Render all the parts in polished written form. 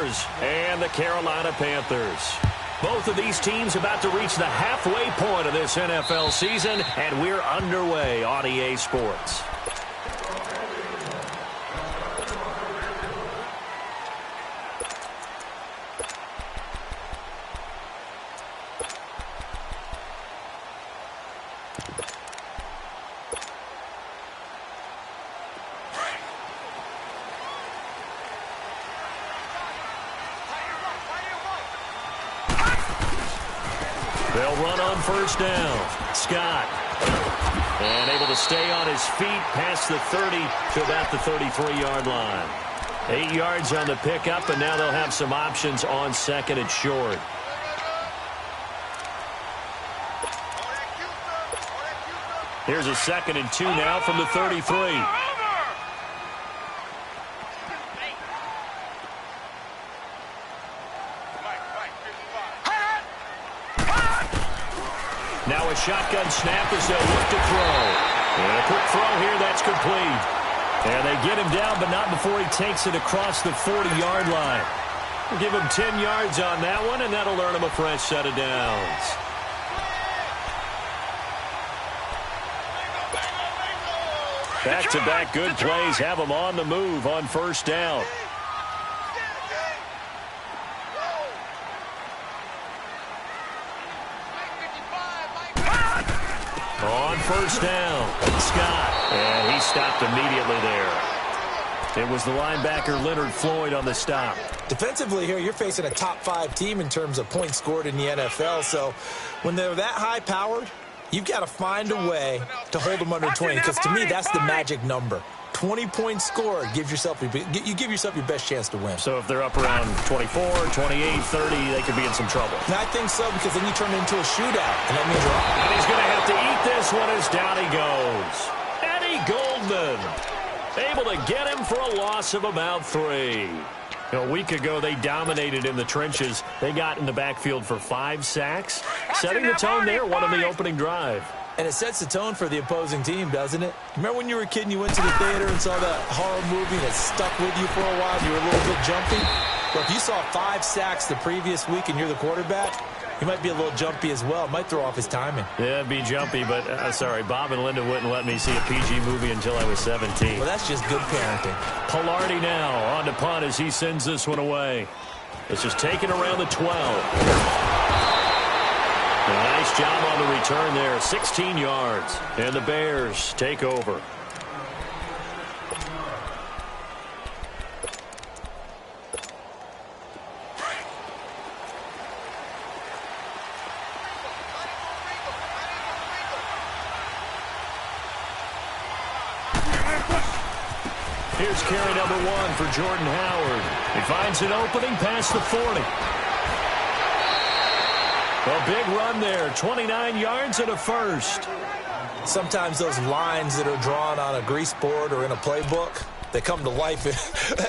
Bears and the Carolina Panthers. Both of these teams about to reach the halfway point of this NFL season, and we're underway on EA Sports. They'll run on first down. Scott. And able to stay on his feet past the 30 to about the 33-yard line. 8 yards on the pickup, and now they'll have some options on second and short. Here's a 2nd and 2 now from the 33. Now a shotgun snap as they'll look to throw. And a quick throw here, that's complete. And they get him down, but not before he takes it across the 40-yard line. We'll give him 10 yards on that one, and that'll earn him a fresh set of downs. Back-to-back good plays have him on the move on first down. On first down, Scott, and he stopped immediately there. It was the linebacker Leonard Floyd on the stop. Defensively here, you're facing a top-5 team in terms of points scored in the NFL, so when they're that high-powered, you've got to find a way to hold them under 20, because to me, that's the magic number. 20 points scored, you give yourself your best chance to win. So if they're up around 24, 28, 30, they could be in some trouble. And I think so, because then you turn it into a shootout, and that means you're up. And he's going to have to eat this one as down he goes. Eddie Goldman able to get him for a loss of about 3. A week ago, they dominated in the trenches. They got in the backfield for 5 sacks, setting the tone there, one on the opening drive. And it sets the tone for the opposing team, doesn't it? Remember when you were a kid and you went to the theater and saw that horror movie that stuck with you for a while and you were a little bit jumpy? Well, if you saw 5 sacks the previous week and you're the quarterback, you might be a little jumpy as well. It might throw off his timing. Yeah, it'd be jumpy, but sorry, Bob and Linda wouldn't let me see a PG movie until I was 17. Well, that's just good parenting. Pilardi now on to punt as he sends this one away. It's just taken around the 12. A nice job on the return there, 16 yards. And the Bears take over. Here's carry number 1 for Jordan Howard. He finds an opening past the 40. A big run there, 29 yards and a first. Sometimes those lines that are drawn on a grease board or in a playbook, they come to life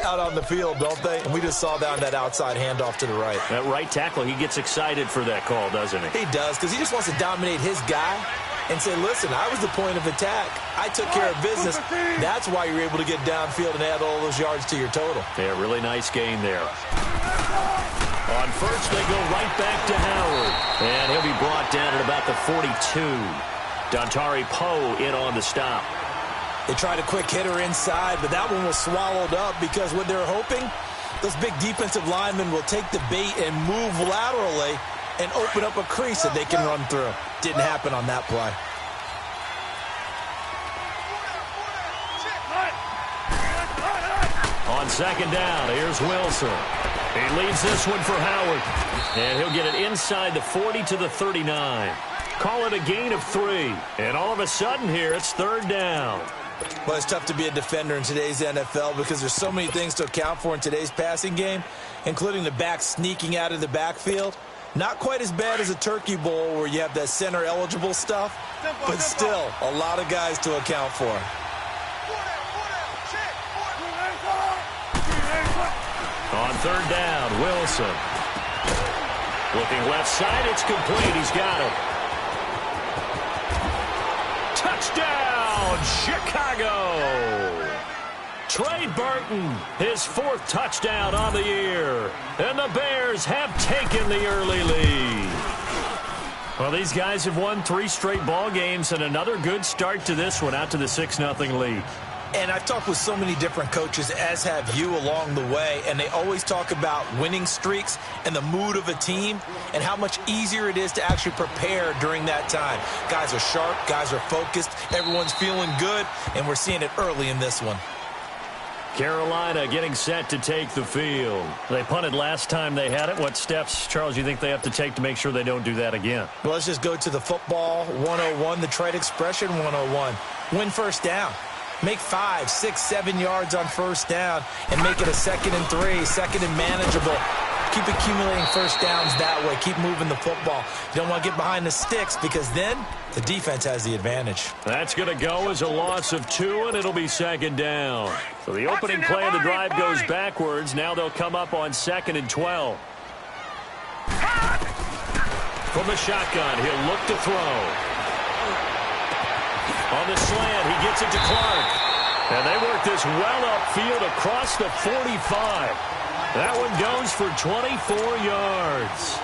out on the field, don't they? And we just saw that outside handoff to the right. That right tackle, he gets excited for that call, doesn't he? He does, because he just wants to dominate his guy and say, listen, I was the point of attack. I took care of business. That's why you're able to get downfield and add all those yards to your total. Yeah, really nice gain there. On first, they go right back to Howard. And he'll be brought down at about the 42. Dontari Poe in on the stop. They tried a quick hitter inside, but that one was swallowed up because what they're hoping, those big defensive linemen will take the bait and move laterally and open up a crease that they can run through. Didn't happen on that play. On second down, here's Wilson. He leaves this one for Howard. And he'll get it inside the 40 to the 39. Call it a gain of 3. And all of a sudden here, it's third down. Well, it's tough to be a defender in today's NFL because there's so many things to account for in today's passing game, including the back sneaking out of the backfield. Not quite as bad as a turkey bowl where you have that center-eligible stuff, but still a lot of guys to account for. On third down, Wilson. Looking left side, it's complete. He's got it. Touchdown, Chicago! Trey Burton, his 4th touchdown on the year. And the Bears have taken the early lead. Well, these guys have won 3 straight ball games and another good start to this one out to the 6-0 lead. And I've talked with so many different coaches, as have you, along the way, and they always talk about winning streaks and the mood of a team and how much easier it is to actually prepare during that time. Guys are sharp, guys are focused, everyone's feeling good, and we're seeing it early in this one. Carolina getting set to take the field. They punted last time they had it. What steps, Charles, you think they have to take to make sure they don't do that again? Well, let's just go to the football 101, the trade expression 101. Win first down. Make 5, 6, 7 yards on first down and make it a 2nd and 3, 2nd and manageable. Keep accumulating first downs that way. Keep moving the football. You don't want to get behind the sticks because then the defense has the advantage. That's going to go as a loss of 2, and it'll be 2nd down. So the opening play of the drive goes backwards. Now they'll come up on 2nd and 12. From the shotgun, he'll look to throw. On the slant, he gets it to Clark. And they work this well upfield across the 45. That one goes for 24 yards.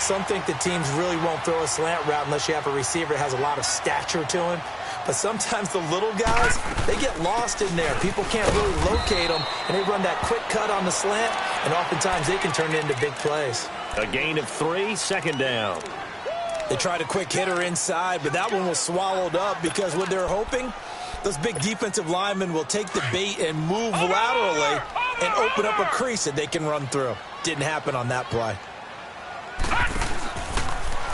Some think the teams really won't throw a slant route unless you have a receiver that has a lot of stature to him. But sometimes the little guys, they get lost in there. People can't really locate them, and they run that quick cut on the slant, and oftentimes they can turn it into big plays. A gain of 3, 2nd down. They tried a quick hitter inside, but that one was swallowed up because what they're hoping, those big defensive linemen will take the bait and move laterally and open up a crease that they can run through. Didn't happen on that play.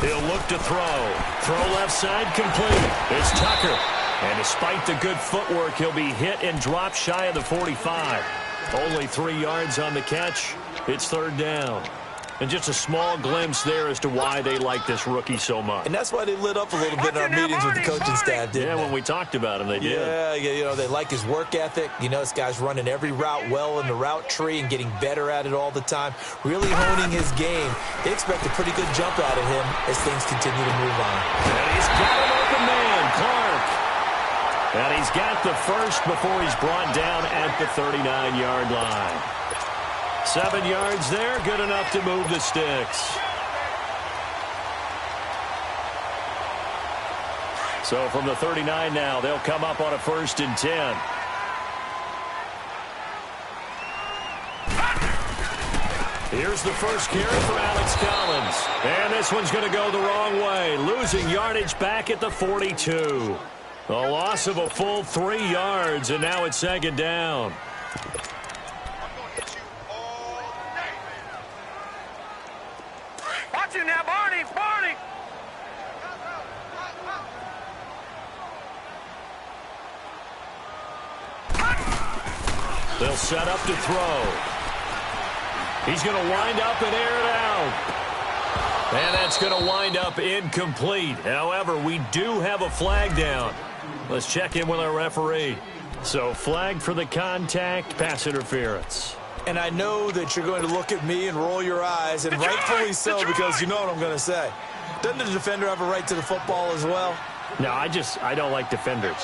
He'll look to throw. Throw left side complete. It's Tucker. And despite the good footwork, he'll be hit and dropped shy of the 45. Only 3 yards on the catch. It's 3rd down. And just a small glimpse there as to why they like this rookie so much. And that's why they lit up a little bit in our meetings with the coaching staff, didn't they? When we talked about him, they did. Yeah, you know, they like his work ethic. You know, this guy's running every route well in the route tree and getting better at it all the time, really honing his game. They expect a pretty good jump out of him as things continue to move on. And he's got an open man, Clark. And he's got the first before he's brought down at the 39-yard line. 7 yards there, good enough to move the sticks. So from the 39 now, they'll come up on a 1st and 10. Here's the first carry for Alex Collins. And this one's going to go the wrong way, losing yardage back at the 42. A loss of a full 3 yards, and now it's 2nd down. Now, Barney, Barney. They'll set up to throw. He's going to wind up and air it out. And that's going to wind up incomplete. However, we do have a flag down. Let's check in with our referee. So, flag for the contact, pass interference. And I know that you're going to look at me and roll your eyes, and rightfully so, because you know what I'm going to say. Doesn't the defender have a right to the football as well? No, I don't like defenders.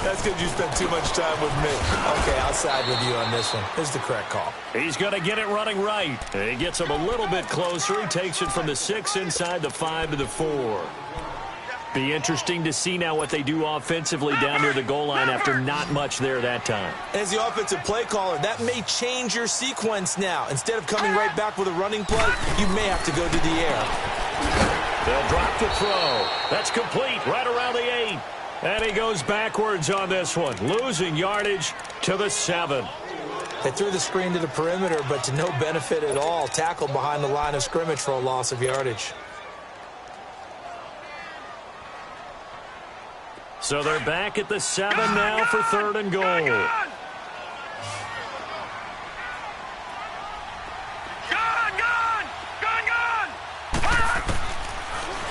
That's because you spent too much time with me. Okay, I'll side with you on this one. This is the correct call. He's going to get it running right. He gets him a little bit closer. He takes it from the 6 inside the 5 to the 4. Be interesting to see now what they do offensively down near the goal line after not much there that time. As the offensive play caller, that may change your sequence now. Instead of coming right back with a running play, you may have to go to the air. They'll drop the throw. That's complete right around the 8. And he goes backwards on this one, losing yardage to the 7. They threw the screen to the perimeter, but to no benefit at all. Tackled behind the line of scrimmage for a loss of yardage. So they're back at the 7 now for 3rd and goal.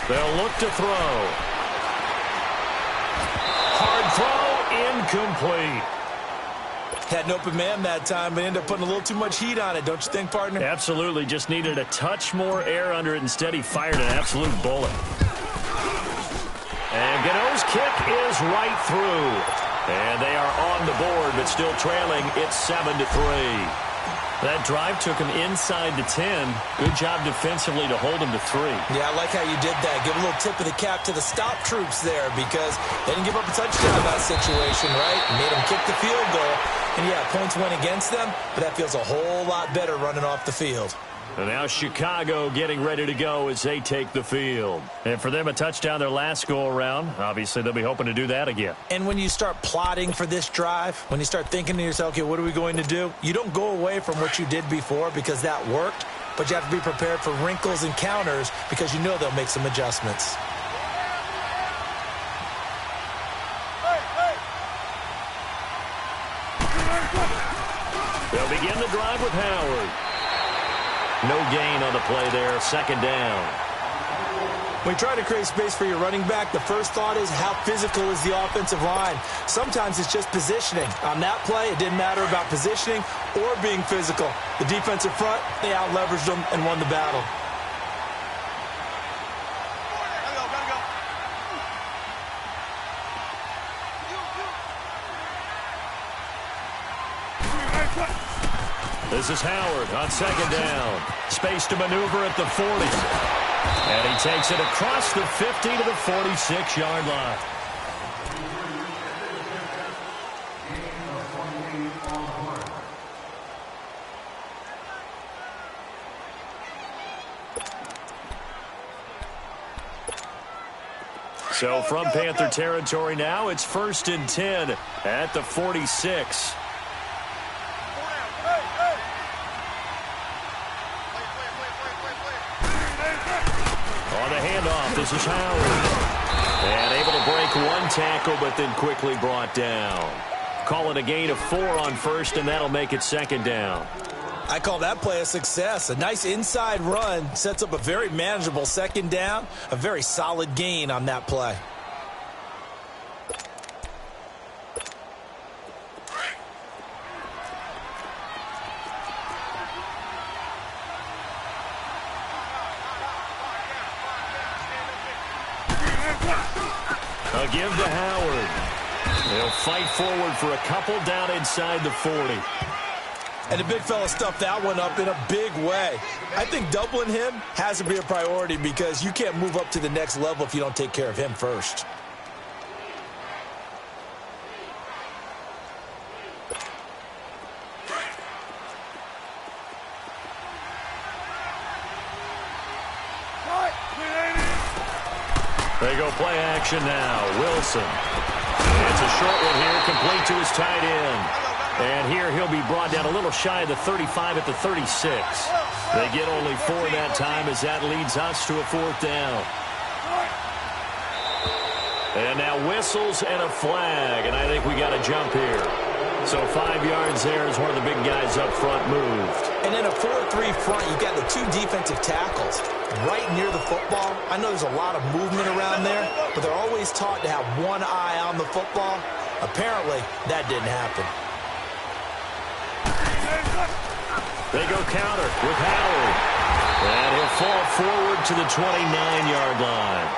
They'll look to throw. Hard throw, incomplete. Had an open man that time, but ended up putting a little too much heat on it, don't you think, partner? Absolutely, just needed a touch more air under it. Instead, he fired an absolute bullet. And Gano's kick is right through. And they are on the board, but still trailing. It's 7-3. That drive took him inside the 10. Good job defensively to hold him to 3. Yeah, I like how you did that. Give a little tip of the cap to the stop troops there because they didn't give up a touchdown in that situation, right? Made them kick the field goal. And, yeah, points went against them, but that feels a whole lot better running off the field. And now Chicago getting ready to go as they take the field. And for them, a touchdown their last go-around. Obviously, they'll be hoping to do that again. And when you start plotting for this drive, when you start thinking to yourself, okay, what are we going to do? You don't go away from what you did before because that worked, but you have to be prepared for wrinkles and counters because you know they'll make some adjustments. They'll begin the drive with Howard. No gain on the play there, second down. When you try to create space for your running back, the first thought is how physical is the offensive line. Sometimes it's just positioning. On that play, it didn't matter about positioning or being physical. The defensive front, they out-leveraged them and won the battle. This is Howard on second down. Space to maneuver at the 40. And he takes it across the 50 to the 46-yard line. So from Panther territory now, it's 1st and 10 at the 46. This is Howard. And able to break one tackle, but then quickly brought down. Call it a gain of 4 on first, and that'll make it second down. I call that play a success. A nice inside run sets up a very manageable second down. A very solid gain on that play. A give to Howard. They'll fight forward for a couple down inside the 40. And the big fella stuffed that one up in a big way. I think doubling him has to be a priority because you can't move up to the next level if you don't take care of him first. They go play action now. Wilson. It's a short one here, complete to his tight end. And here he'll be brought down a little shy of the 35 at the 36. They get only 4 that time as that leads us to a 4th down. And now whistles and a flag, and I think we got a jump here. So 5 yards there as one of the big guys up front moved. And in a 4-3 front, you've got the 2 defensive tackles right near the football. I know there's a lot of movement around there, but they're always taught to have one eye on the football. Apparently, that didn't happen. They go counter with Howard. And he'll fall forward to the 29-yard line.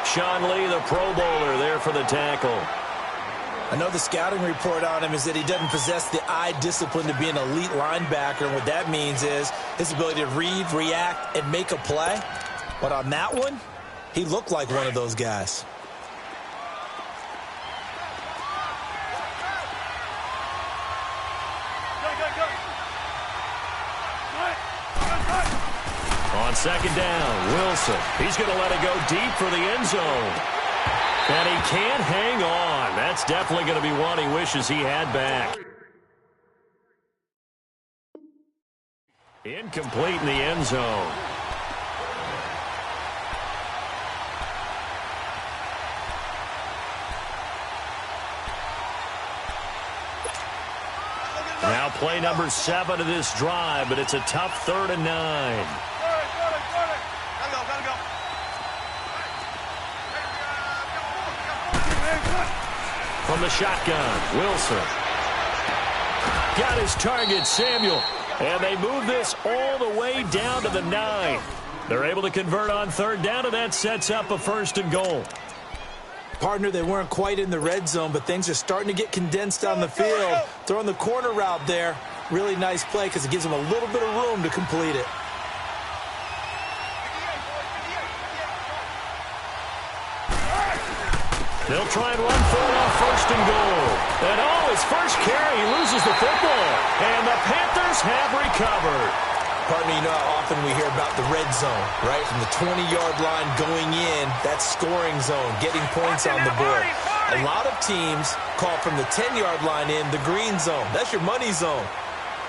Sean Lee, the Pro Bowler, there for the tackle. I know the scouting report on him is that he doesn't possess the eye discipline to be an elite linebacker. And what that means is his ability to read, react, and make a play. But on that one, he looked like one of those guys. On second down, Wilson. He's going to let it go deep for the end zone. And he can't hang on. That's definitely going to be one he wishes he had back. Incomplete in the end zone. Now play number 7 of this drive, but it's a tough 3rd and 9. From the shotgun, Wilson. Got his target, Samuel. And they move this all the way down to the 9. They're able to convert on 3rd down, and that sets up a 1st and goal. Partner, they weren't quite in the red zone, but things are starting to get condensed on the field. Throwing the corner route there. Really nice play because it gives him a little bit of room to complete it. They'll try and run for it on first and goal. And his first carry, he loses the football. And the Panthers have recovered. Pardon me, you know how often we hear about the red zone, right? From the 20-yard line going in, that's scoring zone, getting points on the board. A lot of teams call from the 10-yard line in the green zone. That's your money zone.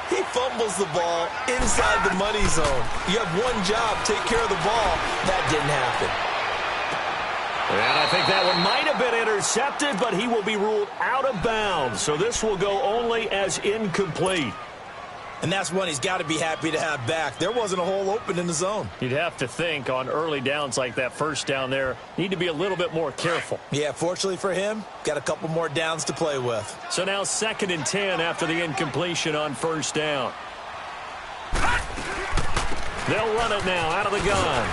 He fumbles the ball inside the money zone. You have one job, take care of the ball. That didn't happen. And I think that one might have been intercepted, but he will be ruled out of bounds. So this will go only as incomplete. And that's one he's got to be happy to have back. There wasn't a hole open in the zone. You'd have to think on early downs like that first down there, need to be a little bit more careful. Yeah, fortunately for him, got a couple more downs to play with. So now 2nd and 10 after the incompletion on first down. They'll run it now out of the gun.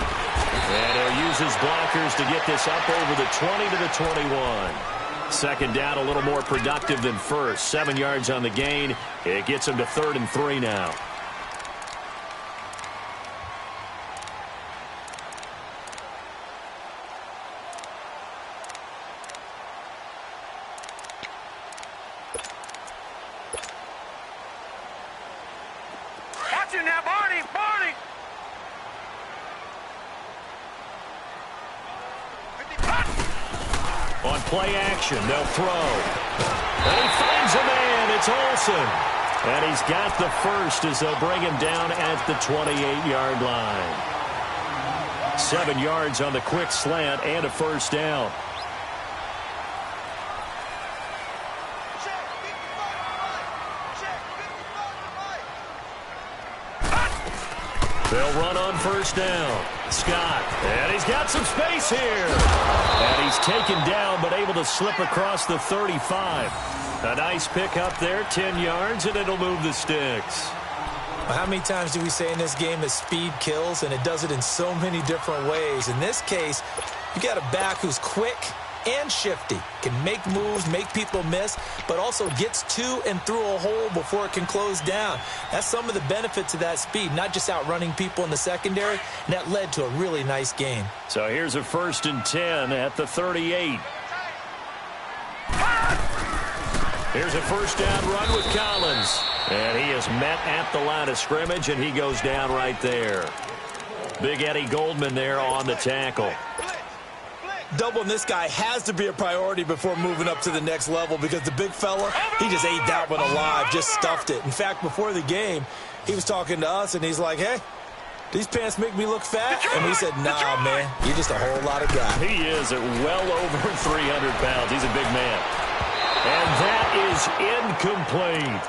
And he'll use his blockers to get this up over the 20 to the 21. 2nd down, a little more productive than first. 7 yards on the gain. It gets him to 3rd and 3 now. Watch it now, Barney! Barney! On play action, they'll throw. And he finds a man. It's Olsen. And he's got the first as they'll bring him down at the 28-yard line. 7 yards on the quick slant and a first down. They'll run on first down. Scott, and he's got some space here. And he's taken down, but able to slip across the 35. A nice pick up there, 10 yards, and it'll move the sticks. Well, how many times do we say in this game that speed kills, and it does it in so many different ways? In this case, you got a back who's quick and shifty, can make moves, make people miss, but also gets to and through a hole before it can close down. That's some of the benefits of that speed, not just outrunning people in the secondary, and that led to a really nice game. So here's a 1st and 10 at the 38. Here's a first down run with Collins. And he is met at the line of scrimmage, and he goes down right there. Big Eddie Goldman there on the tackle. Doubling this guy has to be a priority before moving up to the next level because the big fella, he just ate that one alive, just stuffed it. In fact, before the game, he was talking to us, and he's like, hey, these pants make me look fat? And we said, nah, man, you're just a whole lot of guy. He is at well over 300 pounds. He's a big man. And that is incomplete.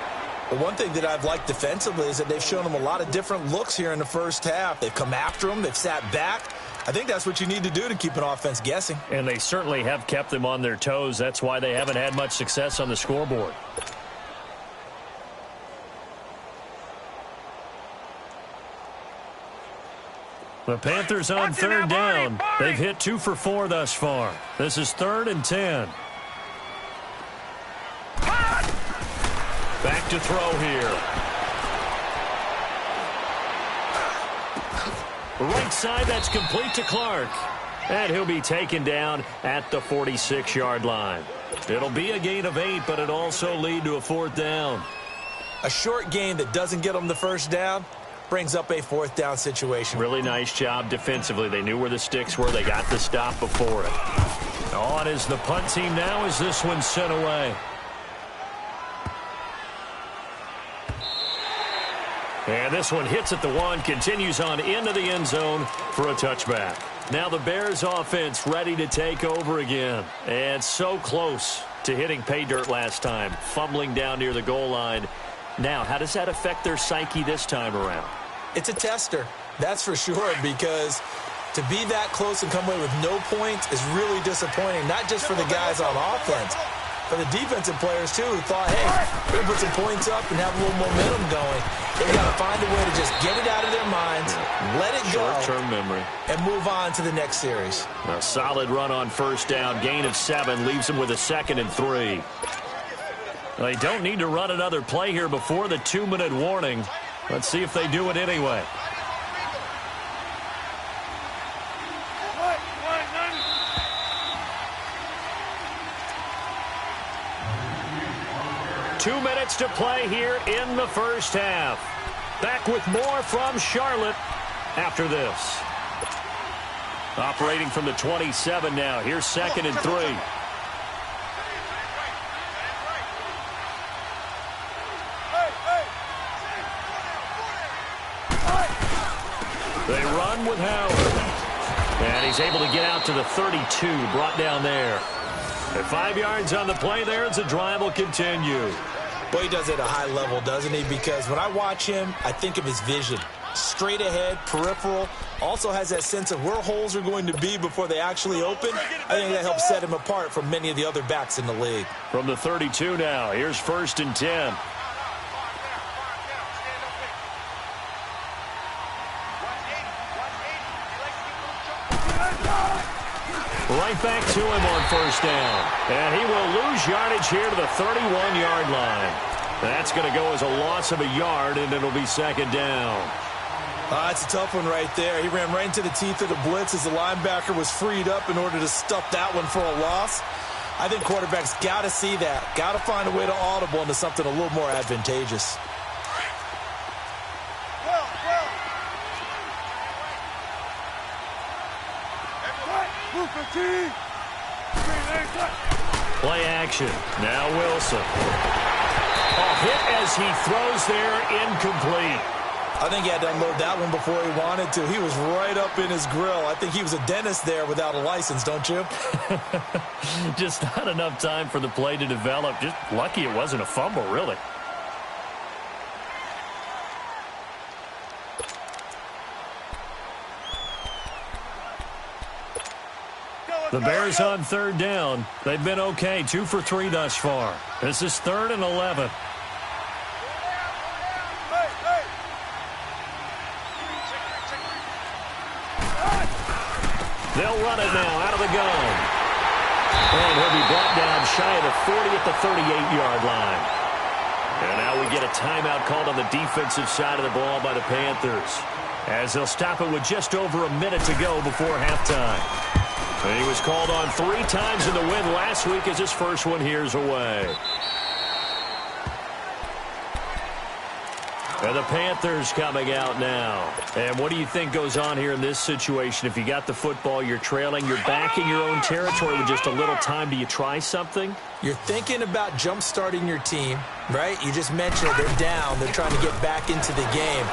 Well, one thing that I've liked defensively is that they've shown him a lot of different looks here in the first half. They've come after him. They've sat back. I think that's what you need to do to keep an offense guessing. And they certainly have kept them on their toes. That's why they haven't had much success on the scoreboard. The Panthers on 3rd down. They've hit 2 for 4 thus far. This is 3rd and 10. Back to throw here. Right side, that's complete to Clark. And he'll be taken down at the 46-yard line. It'll be a gain of 8, but it also lead to a 4th down. A short gain that doesn't get them the first down brings up a 4th down situation. Really nice job defensively. They knew where the sticks were. They got the stop before it. On is the punt team now as this one's sent away. And this one hits at the 1, continues on into the end zone for a touchback. Now the Bears offense ready to take over again. And so close to hitting pay dirt last time, fumbling down near the goal line. Now, how does that affect their psyche this time around? It's a tester, that's for sure, because to be that close and come away with no points is really disappointing, not just for the guys on offense, for the defensive players, too, who thought, hey, we're going to put some points up and have a little momentum going. They've got to find a way to just get it out of their minds, let it go, short-term memory, and move on to the next series. A solid run on first down, gain of 7, leaves them with a 2nd and 3. They don't need to run another play here before the 2-minute warning. Let's see if they do it anyway. Two minutes to play here in the first half. Back with more from Charlotte after this. Operating from the 27 now. Here's 2nd and 3. They run with Howard. And he's able to get out to the 32, brought down there. At 5 yards on the play there, as the drive will continue. Well, he does it at a high level, doesn't he? Because when I watch him, I think of his vision. Straight ahead, peripheral. Also has that sense of where holes are going to be before they actually open. I think that helps set him apart from many of the other backs in the league. From the 32 now, here's 1st and 10. Right back to him on 1st down. And he will lose yardage here to the 31-yard line. That's going to go as a loss of a yard, and it'll be 2nd down. That's a tough one right there. He ran right into the teeth of the blitz as the linebacker was freed up in order to stuff that one for a loss. I think quarterbacks got to see that. Got to find a way to audible into something a little more advantageous. Play action. Now Wilson. A hit as he throws there, incomplete. I think he had to unload that one before he wanted to. He was right up in his grill. I think he was a dentist there without a license, don't you? Just not enough time for the play to develop. Just lucky it wasn't a fumble, really. The Bears on 3rd down. They've been okay, 2 for 3 thus far. This is 3rd and 11. They'll run it now out of the gun. And he'll be brought down shy of the 40 at the 38-yard line. And now we get a timeout called on the defensive side of the ball by the Panthers, as they'll stop it with just over a minute to go before halftime. And he was called on 3 times in the win last week, as his first one here's away. And the Panthers coming out now. And what do you think goes on here in this situation? If you got the football, you're trailing, you're back in your own territory with just a little time. Do you try something? You're thinking about jump-starting your team, right? You just mentioned it. They're down. They're trying to get back into the game.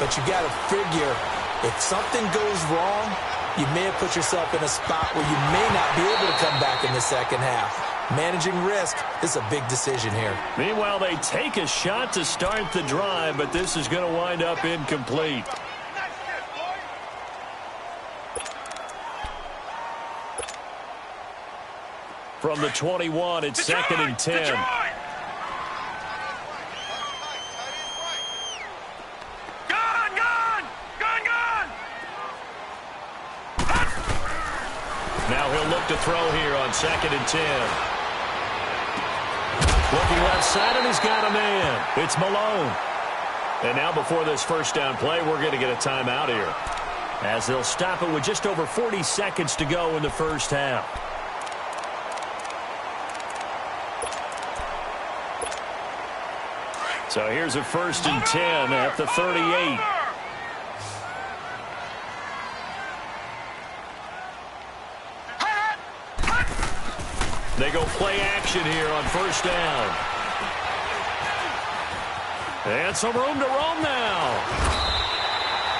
But you got to figure, if something goes wrong, you may have put yourself in a spot where you may not be able to come back in the second half. Managing risk is a big decision here. Meanwhile, they take a shot to start the drive, but this is going to wind up incomplete. From the 21, it's 2nd and 10. Now he'll look to throw here on 2nd and 10. Looking left side, and he's got a man. It's Malone. And now before this first down play, we're going to get a timeout here, as they'll stop it with just over 40 seconds to go in the first half. So here's a 1st and 10 at the 38. They go play action here on 1st down. And some room to roam now.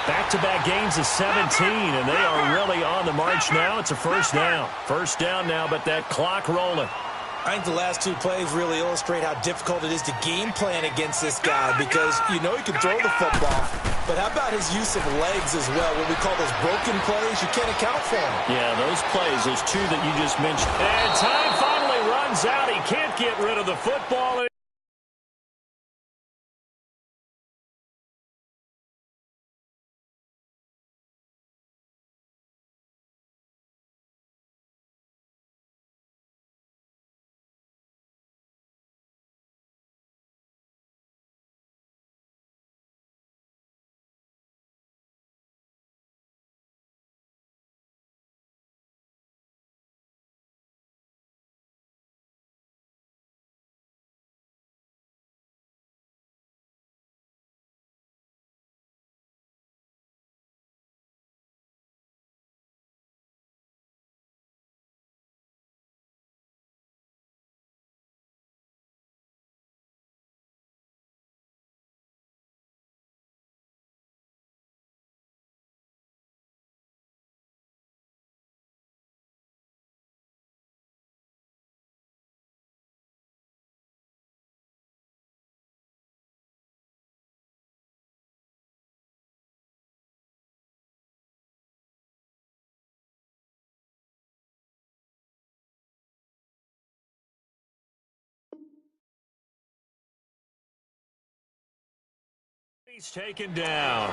Back-to-back gains of 17, and they are really on the march now. It's a 1st down. 1st down now, but that clock rolling. I think the last 2 plays really illustrate how difficult it is to game plan against this guy, because you know he can throw the football, but how about his use of legs as well? What we call those broken plays, you can't account for them. Yeah, those plays, those 2 that you just mentioned. And time finally runs out. He can't get rid of the football. He's taken down.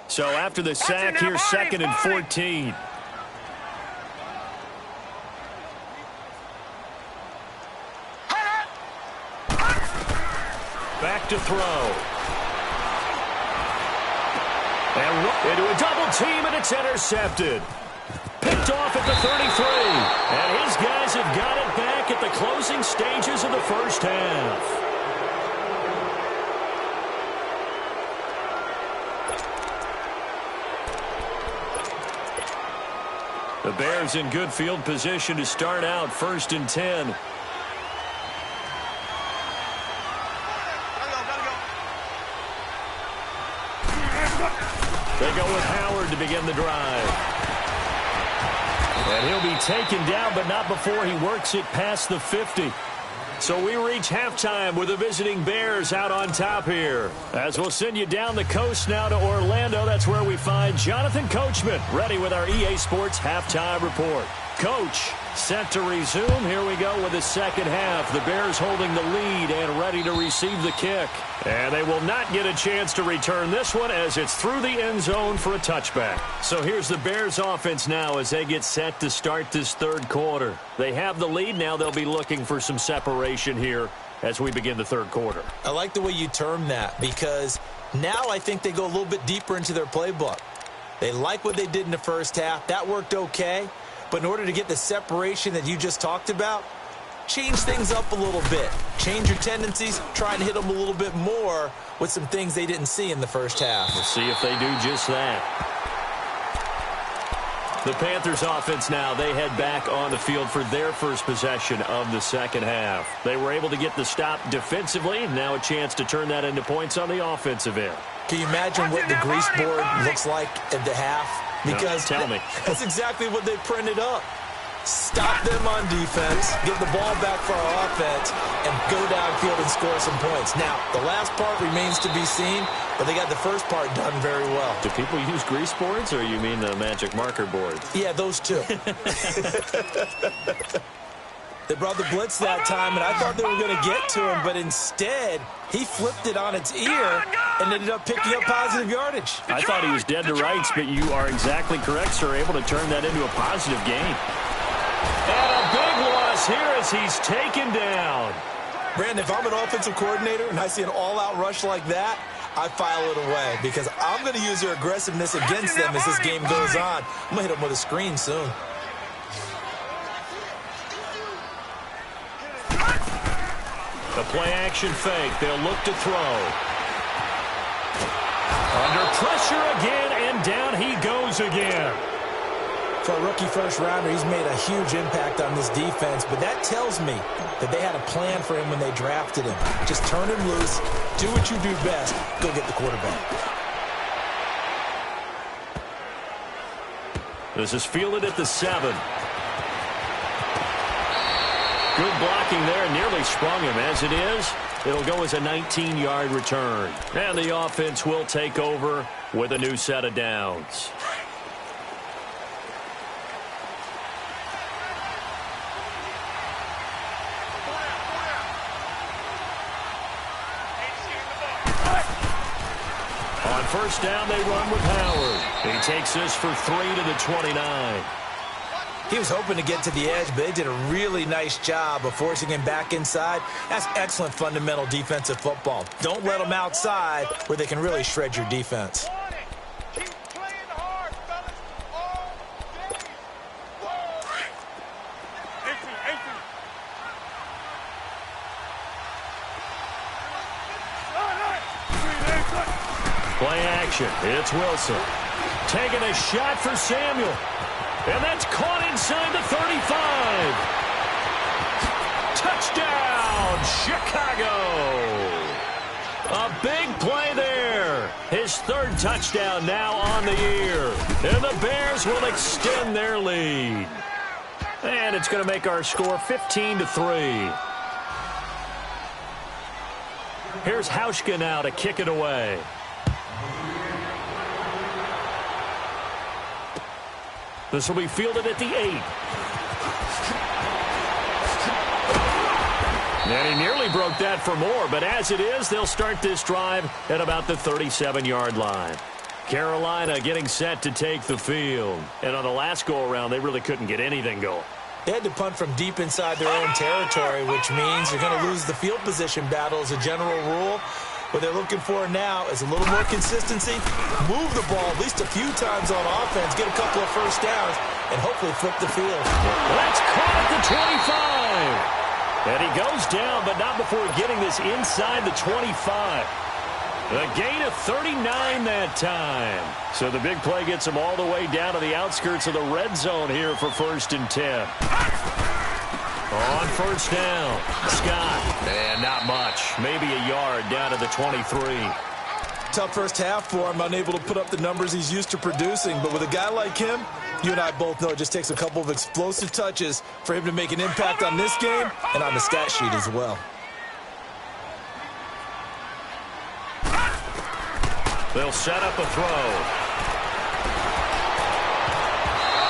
So after the sack here, 2nd and 14. Back to throw. And into a double team, and it's intercepted. Picked off at the 33. And his guys have got it back at the closing stages of the first half. The Bears in good field position to start out 1st and 10. They go with Howard to begin the drive. And he'll be taken down, but not before he works it past the 50. So we reach halftime with the visiting Bears out on top here. As we'll send you down the coast now to Orlando, that's where we find Jonathan Coachman, ready with our EA Sports Halftime Report. Coach, set to resume. Here we go with the second half. The Bears holding the lead and ready to receive the kick. And they will not get a chance to return this one as it's through the end zone for a touchback. So here's the Bears offense now as they get set to start this third quarter. They have the lead. Now they'll be looking for some separation here as we begin the third quarter. I like the way you term that because now I think they go a little bit deeper into their playbook. They like what they did in the first half. That worked okay. But in order to get the separation that you just talked about, change things up a little bit. Change your tendencies. Try and hit them a little bit more with some things they didn't see in the first half. We'll see if they do just that. The Panthers offense now, they head back on the field for their first possession of the second half. They were able to get the stop defensively. Now a chance to turn that into points on the offensive end. Can you imagine what the grease board looks like at the half? Because no, tell me. That's exactly what they printed up. Stop them on defense, get the ball back for our offense, and go downfield and score some points. Now, the last part remains to be seen, but they got the first part done very well. Do people use grease boards, or you mean the magic marker boards? Yeah, those two. They brought the blitz that time, and I thought they were going to get to him, but instead, he flipped it on its ear and ended up picking up positive yardage. I thought he was dead to rights, but you are exactly correct, sir, able to turn that into a positive gain. And a big loss here as he's taken down. Brandon, if I'm an offensive coordinator and I see an all-out rush like that, I file it away because I'm going to use their aggressiveness against them as this game goes on. I'm going to hit them with a screen soon. The play-action fake. They'll look to throw. Under pressure again, and down he goes again. For a rookie first-rounder, he's made a huge impact on this defense, but that tells me that they had a plan for him when they drafted him. Just turn him loose, do what you do best, go get the quarterback. This is fielded at the 7. Good blocking there, nearly sprung him. As it is, it'll go as a 19-yard return. And the offense will take over with a new set of downs. On first down, they run with Howard. He takes this for 3 to the 29. He was hoping to get to the edge, but they did a really nice job of forcing him back inside. That's excellent fundamental defensive football. Don't let them outside where they can really shred your defense. Keep playing hard, fellas. All game. Play action. It's Wilson. Taking a shot for Samuel. And that's caught inside the 35. Touchdown, Chicago. A big play there. His third touchdown now on the year. And the Bears will extend their lead. And it's going to make our score 15 to 3. Here's Hauschka now to kick it away. This will be fielded at the 8. And he nearly broke that for more, but as it is, they'll start this drive at about the 37-yard line. Carolina getting set to take the field. And on the last go-around, they really couldn't get anything going. They had to punt from deep inside their own territory, which means you're going to lose the field position battle as a general rule. What they're looking for now is a little more consistency, move the ball at least a few times on offense, get a couple of first downs, and hopefully flip the field. That's caught at the 25. And he goes down, but not before getting this inside the 25. A gain of 39 that time. So the big play gets him all the way down to the outskirts of the red zone here for 1st and 10. On first down, Scott. And not much. Maybe a yard down to the 23. Tough first half for him, unable to put up the numbers he's used to producing. But with a guy like him, you and I both know it just takes a couple of explosive touches for him to make an impact on this game and on the stat sheet as well. They'll set up a throw.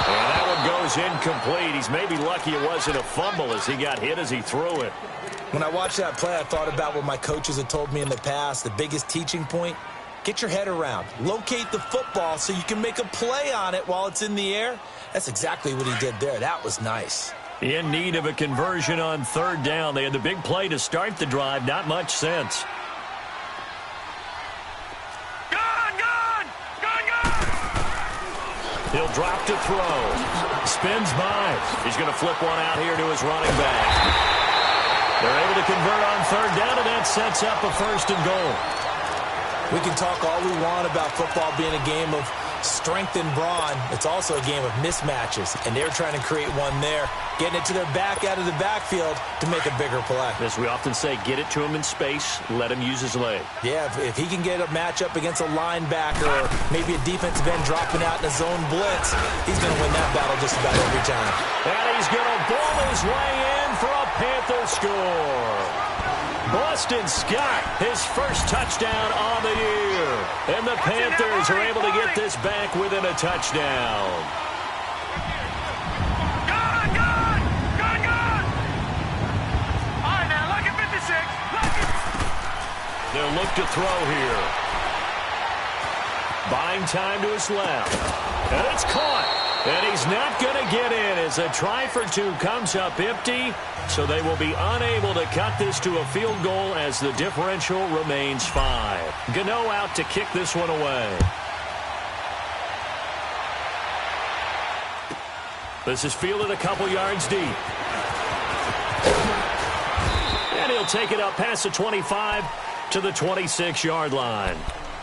And that one goes incomplete. He's maybe lucky it wasn't a fumble as he got hit as he threw it. When I watched that play, I thought about what my coaches had told me in the past. The biggest teaching point, get your head around. Locate the football so you can make a play on it while it's in the air. That's exactly what he did there. That was nice. In need of a conversion on 3rd down. They had the big play to start the drive. Not much sense. He'll drop to throw. Spins by. He's going to flip one out here to his running back. They're able to convert on 3rd down, and that sets up a 1st and goal. We can talk all we want about football being a game of strength and brawn. It's also a game of mismatches, and they're trying to create one there, getting it to their back out of the backfield to make a bigger play. As we often say, get it to him in space, let him use his leg. Yeah, if he can get a matchup against a linebacker or maybe a defensive end dropping out in a zone blitz, he's going to win that battle just about every time. And he's going to ball his way in for a Panther score. Boston Scott, his first touchdown on the year. And the Panthers are able to get this back within a touchdown. Good! All right, now, look at 56. They'll look to throw here. Buying time to his left. And it's caught. And he's not going to get in as a try for 2 comes up empty. So they will be unable to cut this to a field goal as the differential remains 5. Gano out to kick this one away. This is fielded a couple yards deep. And he'll take it up past the 25 to the 26-yard line.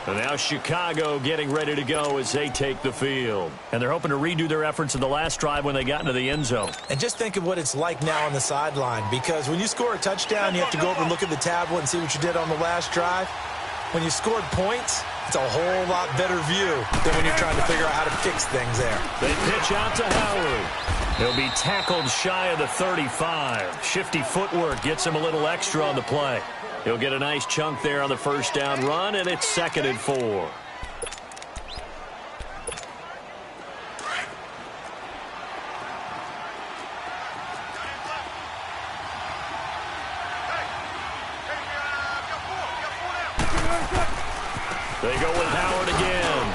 And now Chicago getting ready to go as they take the field. And they're hoping to redo their efforts in the last drive when they got into the end zone. And just think of what it's like now on the sideline, because when you score a touchdown, you have to go over and look at the tablet and see what you did on the last drive. When you scored points, it's a whole lot better view than when you're trying to figure out how to fix things there. They pitch out to Howard. He'll be tackled shy of the 35. Shifty footwork gets him a little extra on the play. He'll get a nice chunk there on the first down run, and it's 2nd and 4. They go with Howard again.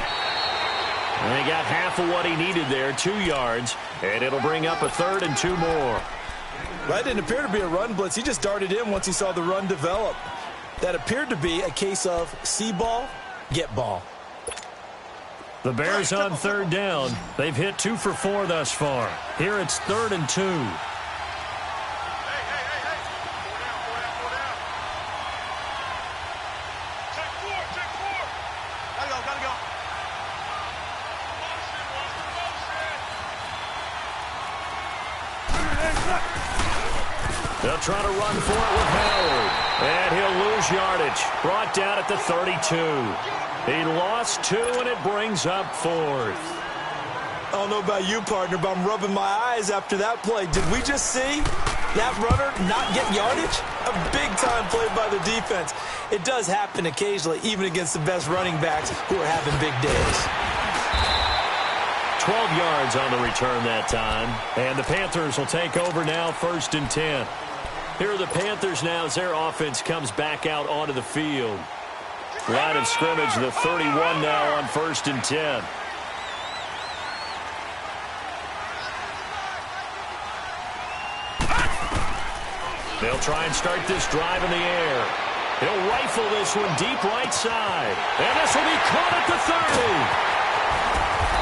And he got half of what he needed there, 2 yards, and it'll bring up a 3rd and 2 more. That didn't appear to be a run blitz. He just darted in once he saw the run develop. That appeared to be a case of see ball, get ball. The Bears on 3rd down. They've hit 2 for 4 thus far. Here it's 3rd and 2. They'll try to run for it with Howard. And he'll lose yardage. Brought down at the 32. He lost 2, and it brings up 4th. I don't know about you, partner, but I'm rubbing my eyes after that play. Did we just see that runner not get yardage? A big-time play by the defense. It does happen occasionally, even against the best running backs who are having big days. 12 yards on the return that time. And the Panthers will take over now, 1st and 10. Here are the Panthers now as their offense comes back out onto the field. Line of scrimmage, the 31 now on 1st and 10. They'll try and start this drive in the air. He'll rifle this one deep right side. And this will be caught at the 30.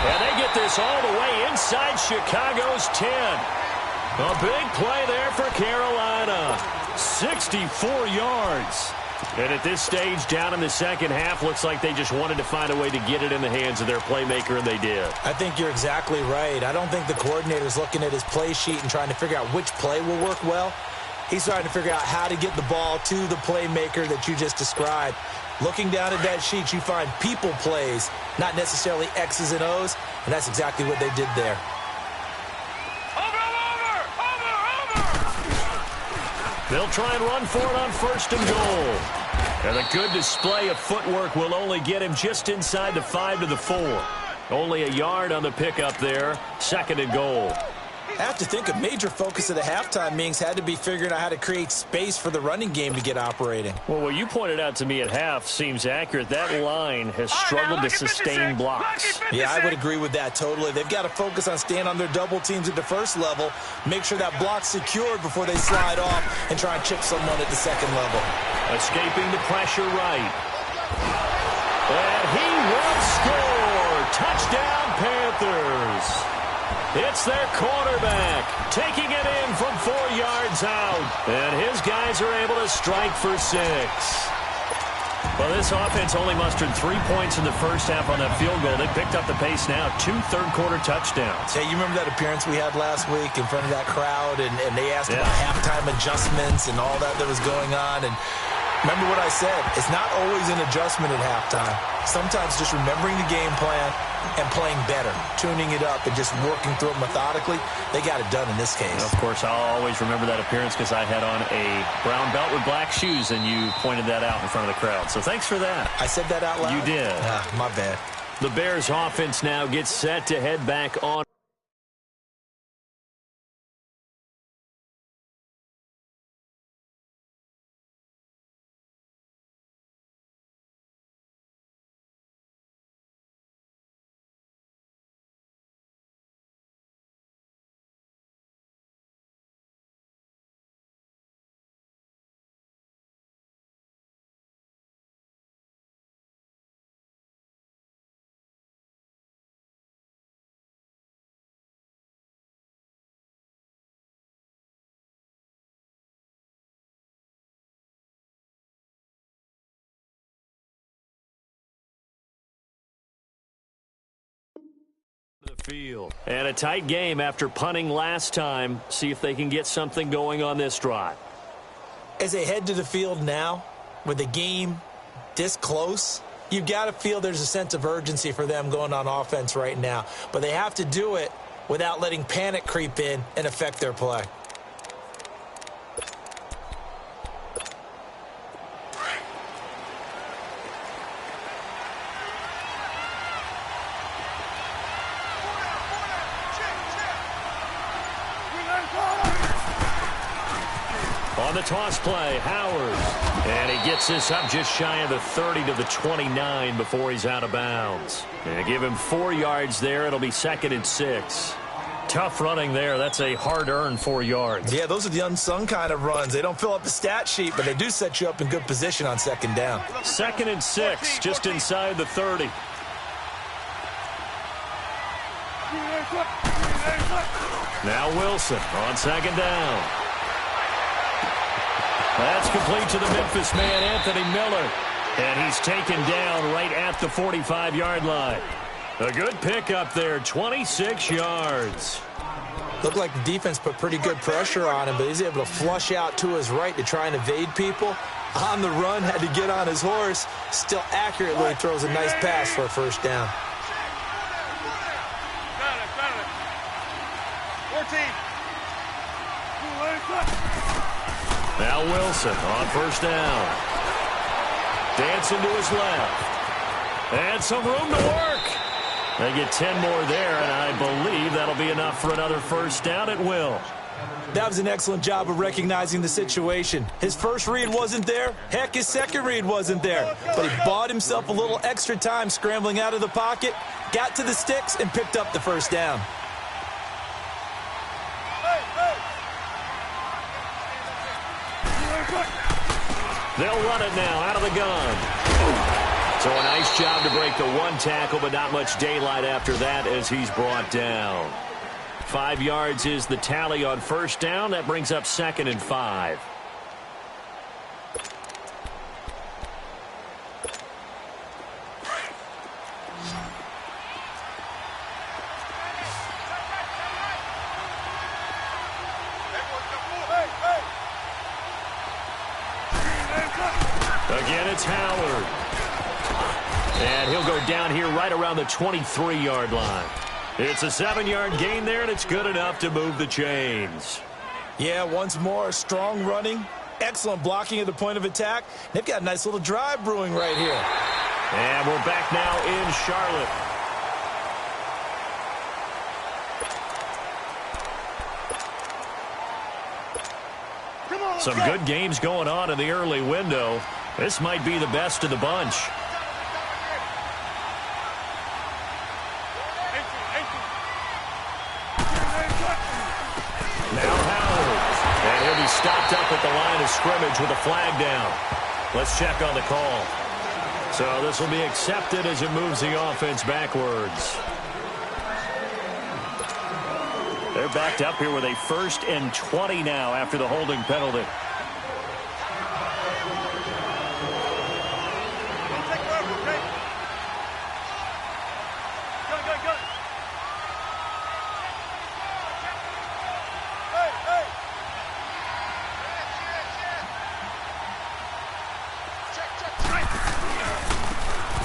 And they get this all the way inside Chicago's 10. A big play there for Carolina. 64 yards. And at this stage, down in the second half, looks like they just wanted to find a way to get it in the hands of their playmaker, and they did. I think you're exactly right. I don't think the coordinator's looking at his play sheet and trying to figure out which play will work well. He's trying to figure out how to get the ball to the playmaker that you just described. Looking down at that sheet, you find people plays, not necessarily X's and O's, and that's exactly what they did there. They'll try and run for it on 1st and goal. And a good display of footwork will only get him just inside the 5 to the 4. Only a yard on the pickup there. 2nd and goal. I have to think a major focus of the halftime meetings had to be figuring out how to create space for the running game to get operating. Well, what you pointed out to me at half seems accurate. That line has struggled to sustain blocks. Yeah, I would agree with that totally. They've got to focus on staying on their double teams at the first level, make sure that block's secured before they slide off and try and chip someone at the second level. Escaping the pressure right. And he will score. Touchdown, Panthers. It's their quarterback taking it in from 4 yards out. And his guys are able to strike for 6. Well, this offense only mustered 3 points in the first half on that field goal. They picked up the pace now. 2 third-quarter touchdowns. Hey, you remember that appearance we had last week in front of that crowd? And they asked about halftime adjustments and all that was going on. And remember what I said. It's not always an adjustment at halftime. Sometimes just remembering the game plan and playing better, tuning it up and just working through it methodically. They got it done in this case. And of course, I'll always remember that appearance because I had on a brown belt with black shoes, and you pointed that out in front of the crowd. So thanks for that. I said that out loud? You did. My bad. The Bears offense now gets set to head back on. The field. And a tight game after punting last time. See if they can get something going on this drive. As they head to the field now, with the game this close, you've got to feel there's a sense of urgency for them going on offense right now. But they have to do it without letting panic creep in and affect their play. On the toss play, Howard. And he gets this up just shy of the 30 to the 29 before he's out of bounds. And give him 4 yards there. It'll be 2nd and 6. Tough running there. That's a hard-earned 4 yards. Yeah, those are the unsung kind of runs. They don't fill up the stat sheet, but they do set you up in good position on 2nd down. 2nd and 6, just inside the 30. Now Wilson on 2nd down. That's complete to the Memphis man, Anthony Miller. And he's taken down right at the 45-yard line. A good pickup there, 26 yards. Looked like the defense put pretty good pressure on him, but he's able to flush out to his right to try and evade people. On the run, had to get on his horse. Still accurately throws a nice pass for a 1st down. 14. Now Wilson on 1st down. Dancing to his left. And some room to work. They get 10 more there, and I believe that'll be enough for another 1st down. It will. That was an excellent job of recognizing the situation. His first read wasn't there. Heck, his second read wasn't there. But he bought himself a little extra time scrambling out of the pocket, got to the sticks, and picked up the first down. They'll run it now out of the gun. So a nice job to break the one tackle, but not much daylight after that as he's brought down. 5 yards is the tally on first down. That brings up 2nd and 5. Again, it's Howard. And he'll go down here right around the 23-yard line. It's a 7-yard gain there, and it's good enough to move the chains. Yeah, once more, strong running, excellent blocking at the point of attack. They've got a nice little drive brewing right here. And we're back now in Charlotte. Some good games going on in the early window. This might be the best of the bunch. Stopped up at the line of scrimmage with a flag down. Let's check on the call. So this will be accepted as it moves the offense backwards. They're backed up here with a 1st and 20 now after the holding penalty.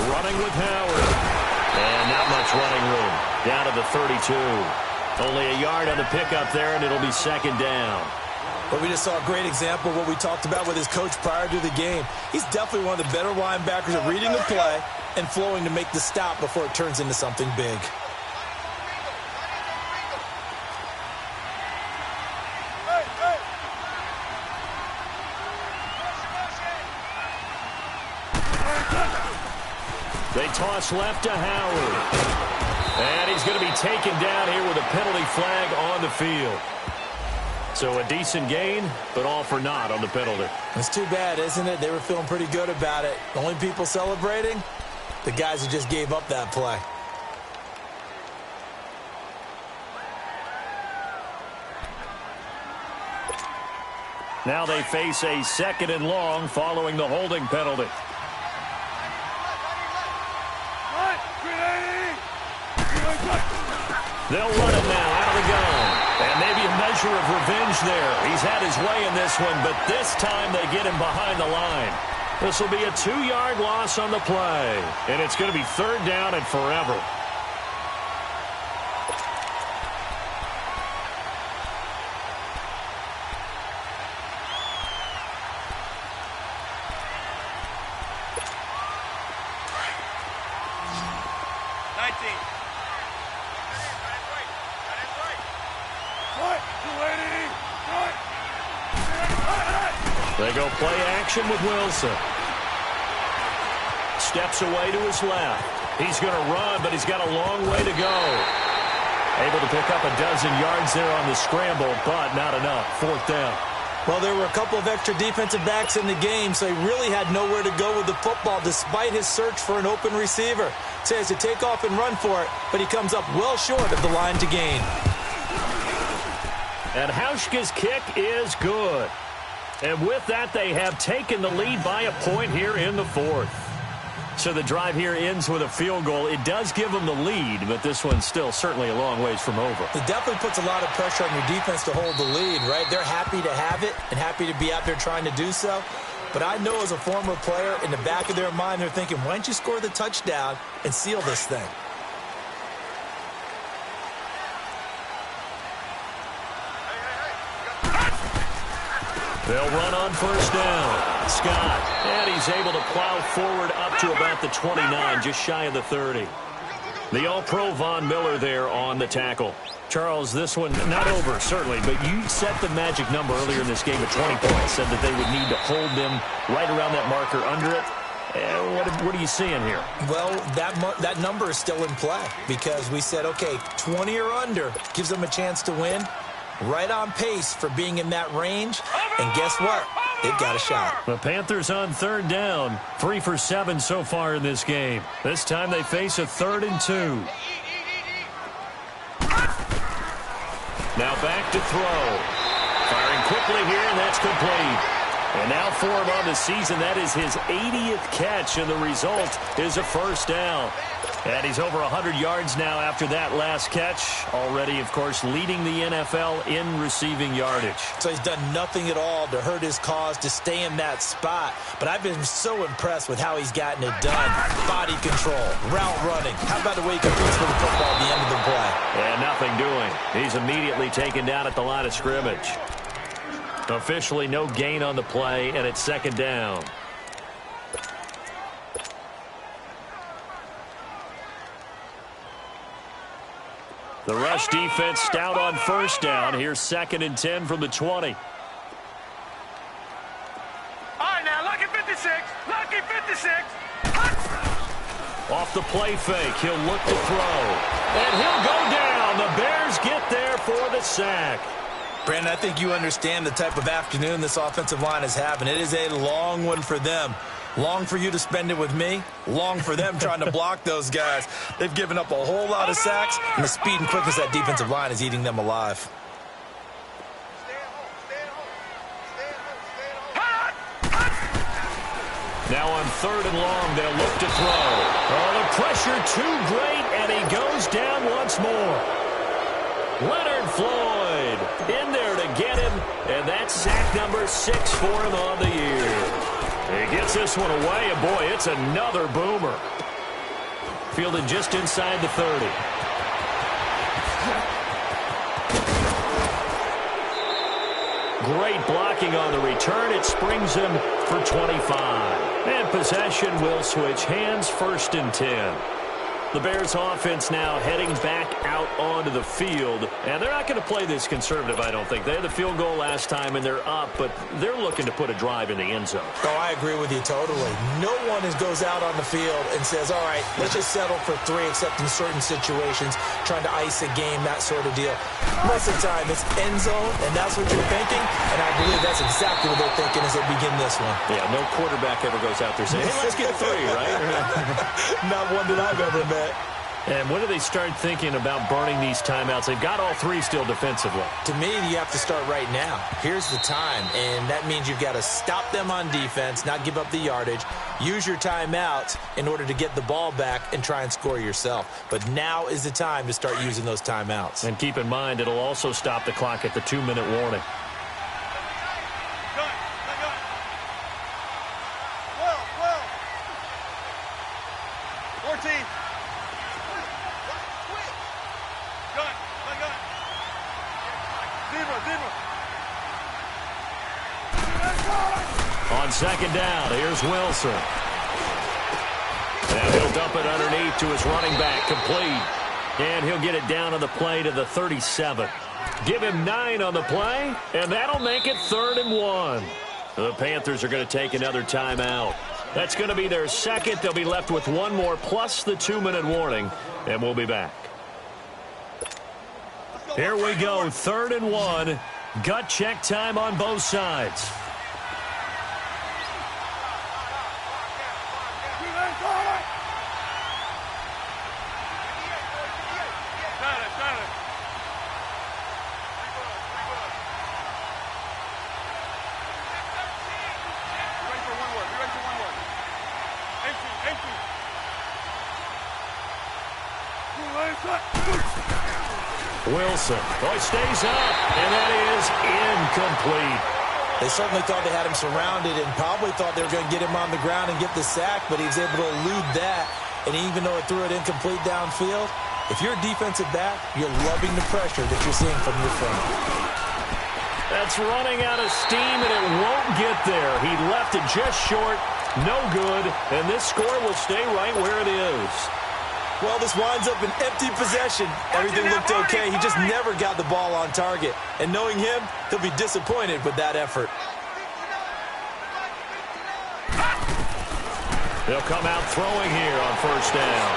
Running with Howard. And not much running room. Down to the 32. Only a yard on the pickup there, and it'll be 2nd down. But we just saw a great example of what we talked about with his coach prior to the game. He's definitely one of the better linebackers at reading the play and flowing to make the stop before it turns into something big. They toss left to Howard. And he's going to be taken down here with a penalty flag on the field. So a decent gain, but all for naught on the penalty. It's too bad, isn't it? They were feeling pretty good about it. The only people celebrating, the guys who just gave up that play. Now they face a 2nd and long following the holding penalty. They'll run it now out of the gun. And maybe a measure of revenge there. He's had his way in this one, but this time they get him behind the line. This will be a 2-yard loss on the play. And it's going to be 3rd down and forever. They go play action with Wilson. Steps away to his left. He's going to run, but he's got a long way to go. Able to pick up a dozen yards there on the scramble, but not enough. 4th down. Well, there were a couple of extra defensive backs in the game, so he really had nowhere to go with the football despite his search for an open receiver. So he has to take off and run for it, but he comes up well short of the line to gain. And Hauschka's kick is good. And with that, they have taken the lead by a point here in the 4th. So the drive here ends with a field goal. It does give them the lead, but this one's still certainly a long ways from over. It definitely puts a lot of pressure on your defense to hold the lead, right? They're happy to have it and happy to be out there trying to do so. But I know as a former player, in the back of their mind, they're thinking, why don't you score the touchdown and seal this thing? They'll run on first down. Scott, and he's able to plow forward up to about the 29, just shy of the 30. The All-Pro Von Miller there on the tackle. Charles, this one not over, certainly, but you set the magic number earlier in this game at 20 points, said that they would need to hold them right around that marker under it. What are you seeing here? Well, that number is still in play because we said, okay, 20 or under gives them a chance to win. Right on pace for being in that range. And guess what? They've got a shot. The Panthers on third down. 3 for 7 so far in this game. This time they face a 3rd and 2. Now back to throw. Firing quickly here, and that's complete. And now for him on the season, that is his 80th catch, and the result is a first down. And he's over 100 yards now after that last catch. Already, of course, leading the NFL in receiving yardage. So he's done nothing at all to hurt his cause, to stay in that spot. But I've been so impressed with how he's gotten it done. Body control, route running. How about the way he competes for the football at the end of the play? And nothing doing. He's immediately taken down at the line of scrimmage. Officially no gain on the play, and it's 2nd down. The rush defense stout on first down. Here's 2nd and 10 from the 20. All right, now, lucky 56. Lucky 56. Off the play fake, he'll look to throw. And he'll go down. The Bears get there for the sack. Brandon, I think you understand the type of afternoon this offensive line is having. It is a long one for them. Long for you to spend it with me. Long for them trying to block those guys. They've given up a whole lot of sacks, and the speed and quickness of that defensive line is eating them alive. Now on 3rd and long, they'll look to throw. Oh, the pressure too great, and he goes down once more. Leonard Floyd in there to get him, and that's sack number 6 for him on the year. He gets this one away, and boy, it's another boomer. Fielded just inside the 30. Great blocking on the return. It springs him for 25. And possession will switch hands, 1st and 10. The Bears offense now heading back out onto the field. And they're not going to play this conservative, I don't think. They had the field goal last time, and they're up, but they're looking to put a drive in the end zone. Oh, I agree with you totally. No one goes out on the field and says, all right, let's just settle for 3, except in certain situations, trying to ice a game, that sort of deal. Most of the time, it's end zone, and that's what you're thinking, and I believe that's exactly what they're thinking as they begin this one. Yeah, no quarterback ever goes out there saying, hey, let's get 3, right? Not one that I've ever met. And when do they start thinking about burning these timeouts? They've got all 3 still defensively. To me, you have to start right now. Here's the time, and that means you've got to stop them on defense, not give up the yardage, use your timeouts in order to get the ball back and try and score yourself. But now is the time to start using those timeouts. And keep in mind, it'll also stop the clock at the 2-minute warning. Well. 14. On 2nd down, here's Wilson. And he'll dump it underneath to his running back, complete. And he'll get it down on the play to the 37. Give him 9 on the play, and that'll make it 3rd and 1. The Panthers are going to take another timeout. That's going to be their 2nd. They'll be left with 1 more plus the 2-minute warning, and we'll be back. Here we go, 3rd and 1. Gut check time on both sides. Wilson. Oh, he stays up, and that is incomplete. They certainly thought they had him surrounded and probably thought they were going to get him on the ground and get the sack, but he was able to elude that. And even though it threw it incomplete downfield, if you're a defensive back, you're loving the pressure that you're seeing from your front. That's running out of steam, and it won't get there. He left it just short, no good, and this score will stay right where it is. Well, this winds up an empty possession. Everything looked okay. He just never got the ball on target. And knowing him, he'll be disappointed with that effort. They'll come out throwing here on first down.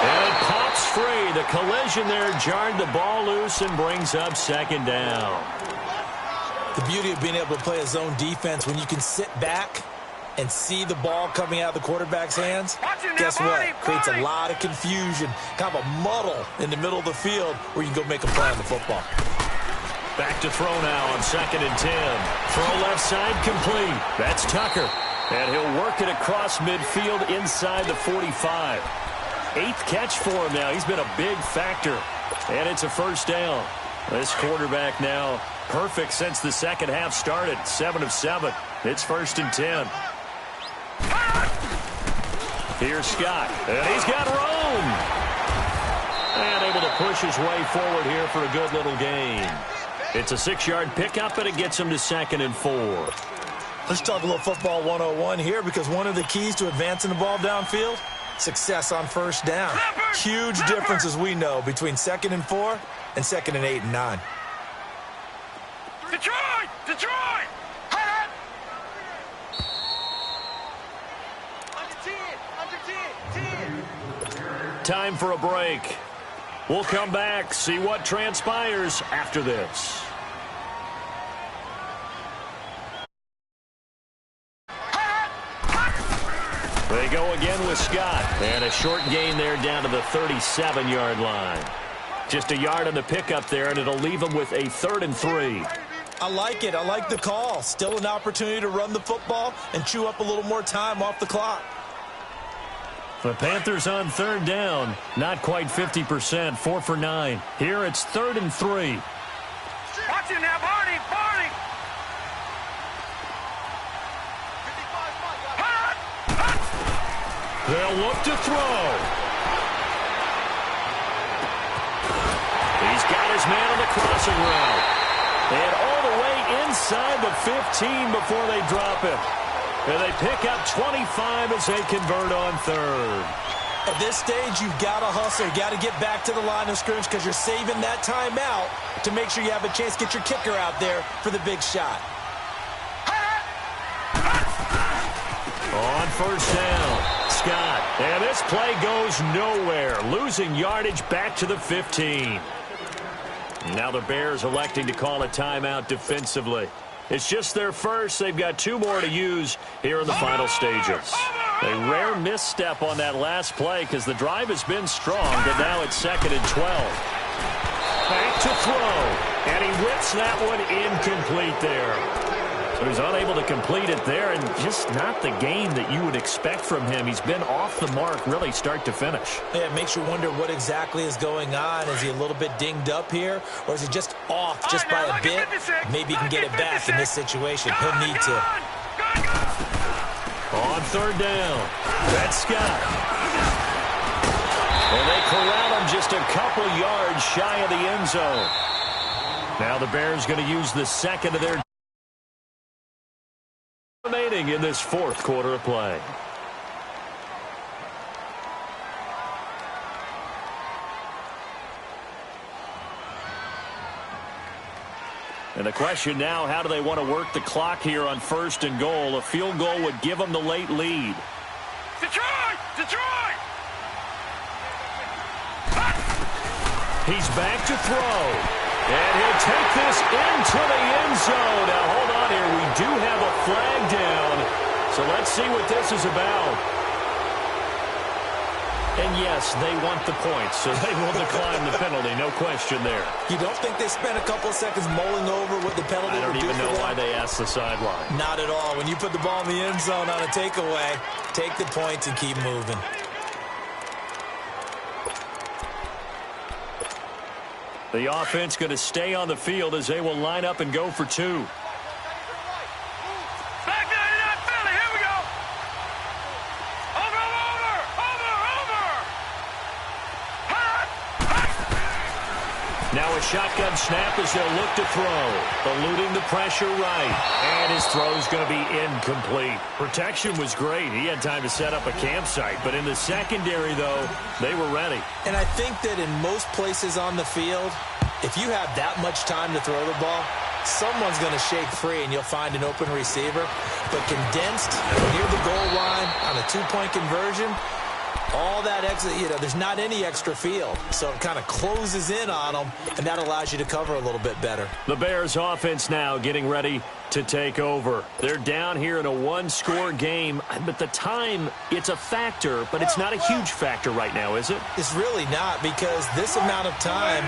And it pops free. The collision there jarred the ball loose and brings up second down. The beauty of being able to play a zone defense when you can sit back and see the ball coming out of the quarterback's hands, guess what? Creates a lot of confusion, kind of a muddle in the middle of the field where you can go make a play on the football. Back to throw now on 2nd and 10. Throw left side complete. That's Tucker. And he'll work it across midfield inside the 45. 8th catch for him now. He's been a big factor. And it's a first down. This quarterback now perfect since the second half started. 7 of 7. It's 1st and 10. Here's Scott, and he's got room. And able to push his way forward here for a good little gain. It's a 6-yard pickup, and it gets him to 2nd and 4. Let's talk a little football 101 here, because one of the keys to advancing the ball downfield, success on first down. Huge difference, as we know, between 2nd and 4 and 2nd and 8 and 9. Detroit! Detroit! Time for a break. We'll come back, see what transpires after this. They go again with Scott. And a short gain there down to the 37-yard line. Just a yard on the pickup there, and it'll leave them with a 3rd and 3. I like it. I like the call. Still an opportunity to run the football and chew up a little more time off the clock. The Panthers on 3rd down. Not quite 50%. 4 for 9. Here it's 3rd and 3. Watch him now, Barney! Barney! They'll look to throw. He's got his man on the crossing route. And all the way inside the 15 before they drop him. And they pick up 25 as they convert on 3rd. At this stage, you've got to hustle. You've got to get back to the line of scrimmage because you're saving that timeout to make sure you have a chance to get your kicker out there for the big shot. On first down, Scott. And this play goes nowhere. Losing yardage back to the 15. Now the Bears electing to call a timeout defensively. It's just their first. They've got 2 more to use here in the final stages. A rare misstep on that last play because the drive has been strong, but now it's 2nd and 12. Back to throw, and he whips that one incomplete there. So he's unable to complete it there, and just not the game that you would expect from him. He's been off the mark really start to finish. Yeah, it makes you wonder what exactly is going on. Is he a little bit dinged up here, or is he just off just by a bit? Maybe he can get it back in this situation. He'll need to. On 3rd down, that's Scott. And they corral him just a couple yards shy of the end zone. Now the Bears going to use the second of their remaining in this 4th quarter of play. And the question now, how do they want to work the clock here on 1st and goal? A field goal would give them the late lead. Detroit! Detroit! He's back to throw. And he'll take this into the end zone. Now, hold on here. We do have a flag down. So let's see what this is about. And yes, they want the points, so they will decline the penalty. No question there. You don't think they spent a couple of seconds mulling over what the penalty would do for them? I don't even know why they asked the sideline. Not at all. When you put the ball in the end zone on a takeaway, take the points and keep moving. The offense going to stay on the field as they will line up and go for 2. Back there in that Philly. Here we go. Over. Now a shotgun snap as they'll look to throw. Eluding the pressure right. And his throw's going to be incomplete. Protection was great. He had time to set up a campsite. But in the secondary, though, they were ready. And I think that in most places on the field, if you have that much time to throw the ball, someone's going to shake free and you'll find an open receiver. But condensed near the goal line on a two-point conversion, all that extra, there's not any extra field. So it kind of closes in on them, and that allows you to cover a little bit better. The Bears offense now getting ready to take over. They're down here in a one-score game, but the time, it's a factor, but it's not a huge factor right now, is it? It's really not, because this amount of time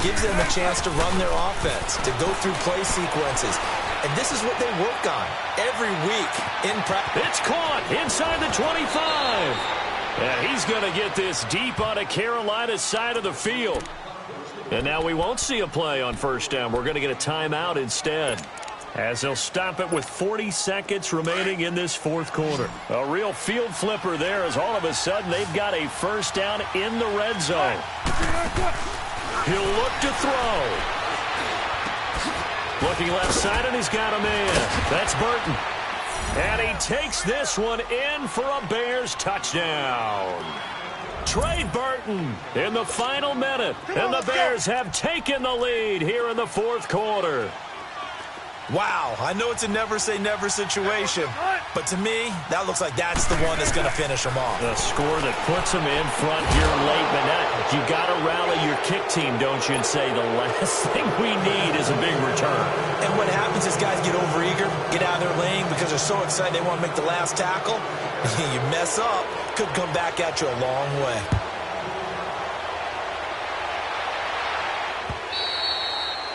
gives them a chance to run their offense, to go through play sequences. And this is what they work on every week in practice. It's caught inside the 25. And he's going to get this deep on a Carolina side of the field. And now we won't see a play on first down. We're going to get a timeout instead, as they'll stop it with 40 seconds remaining in this fourth quarter. A real field flipper there, as all of a sudden they've got a first down in the red zone. He'll look to throw. Looking left side, and he's got a man. That's Burton. And he takes this one in for a Bears touchdown. Trey Burton in the final minute. And the Bears have taken the lead here in the fourth quarter. Wow, I know it's a never-say-never situation, but to me, that looks like that's the one that's going to finish them off. A score that puts them in front here late, but you got to rally your kick team, don't you, and say the last thing we need is a big return. And what happens is guys get overeager, get out of their lane because they're so excited they want to make the last tackle. You mess up, could come back at you a long way.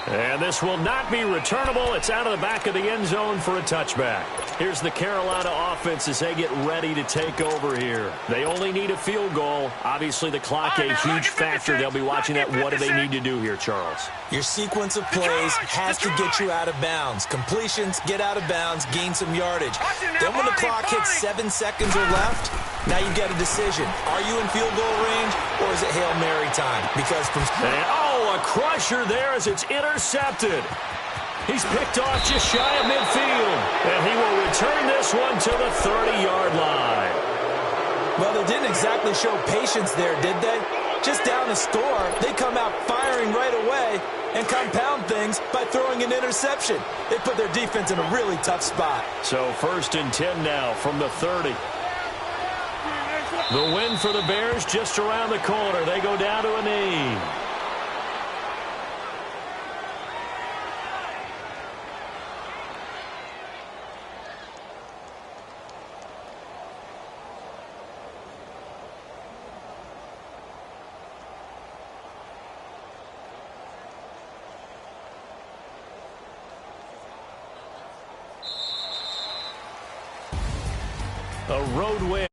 And this will not be returnable. It's out of the back of the end zone for a touchback. Here's the Carolina offense as they get ready to take over here. They only need a field goal. Obviously, the clock a huge factor. They'll be watching that. What do they need to do here, Charles? Your sequence of plays has to get you out of bounds. Completions, get out of bounds, gain some yardage. Then when the clock hits 7 seconds or left, now you get a decision. Are you in field goal range, or is it Hail Mary time? Because from... a crusher there as it's intercepted. He's picked off just shy of midfield. And he will return this one to the 30-yard line. Well, they didn't exactly show patience there, did they? Just down a score, they come out firing right away and compound things by throwing an interception. They put their defense in a really tough spot. So 1st and 10 now from the 30. The win for the Bears just around the corner. They go down to a knee. A road win.